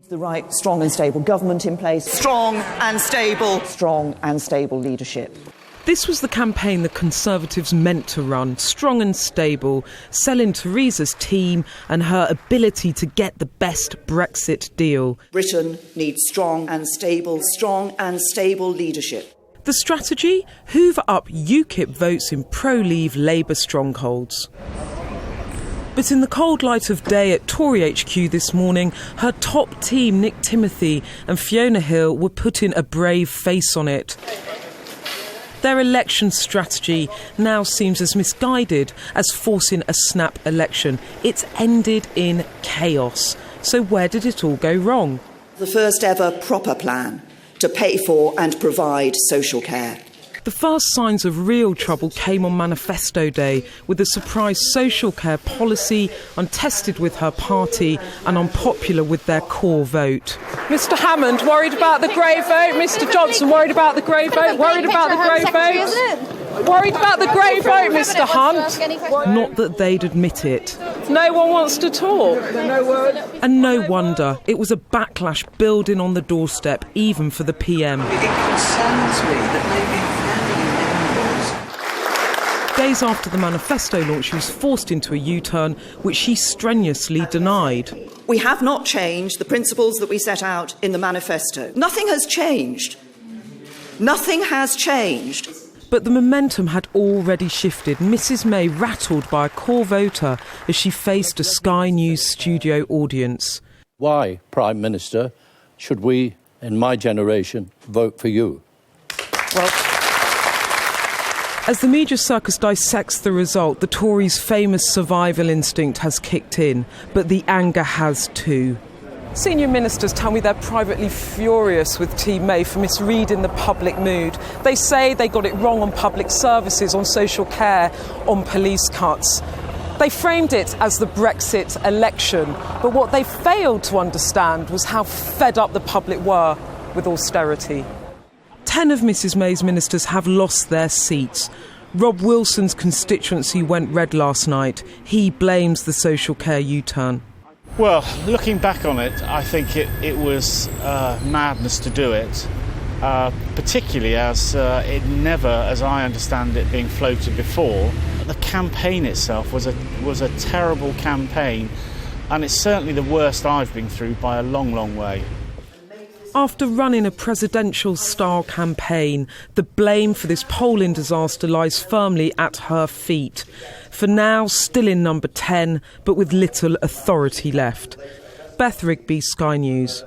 The right strong and stable government in place. Strong and stable. Strong and stable leadership. This was the campaign the Conservatives meant to run, strong and stable, selling Theresa's team and her ability to get the best Brexit deal. Britain needs strong and stable leadership. The strategy? Hoover up UKIP votes in pro-Leave Labour strongholds. But in the cold light of day at Tory HQ this morning, her top team, Nick Timothy and Fiona Hill, were putting a brave face on it. Their election strategy now seems as misguided as forcing a snap election. It's ended in chaos. So where did it all go wrong? The first ever proper plan to pay for and provide social care. The first signs of real trouble came on Manifesto Day, with a surprise social care policy untested with her party and unpopular with their core vote. Mr Hammond worried about the grey vote. Mr Johnson worried about the grey vote. Worried about the grey vote. Worried about the grey vote, Mr Hunt. Not that they'd admit it. No one wants to talk. And no wonder. It was a backlash building on the doorstep, even for the PM. It concerns me that maybe Days after the manifesto launch, she was forced into a U-turn, which she strenuously denied. We have not changed the principles that we set out in the manifesto. Nothing has changed. Nothing has changed. But the momentum had already shifted. Mrs May rattled by a core voter as she faced a Sky News studio audience. Why, Prime Minister, should we, in my generation, vote for you? Well, as the media circus dissects the result, the Tories' famous survival instinct has kicked in, but the anger has too. Senior ministers tell me they're privately furious with Team May for misreading the public mood. They say they got it wrong on public services, on social care, on police cuts. They framed it as the Brexit election, but what they failed to understand was how fed up the public were with austerity. 10 of Mrs May's ministers have lost their seats. Rob Wilson's constituency went red last night. He blames the social care U-turn. Well, looking back on it, I think it was madness to do it, particularly as it never, as I understand it, being floated before. The campaign itself was a terrible campaign, and it's certainly the worst I've been through by a long, long way. After running a presidential-style campaign, the blame for this polling disaster lies firmly at her feet. For now, still in number 10, but with little authority left. Beth Rigby, Sky News.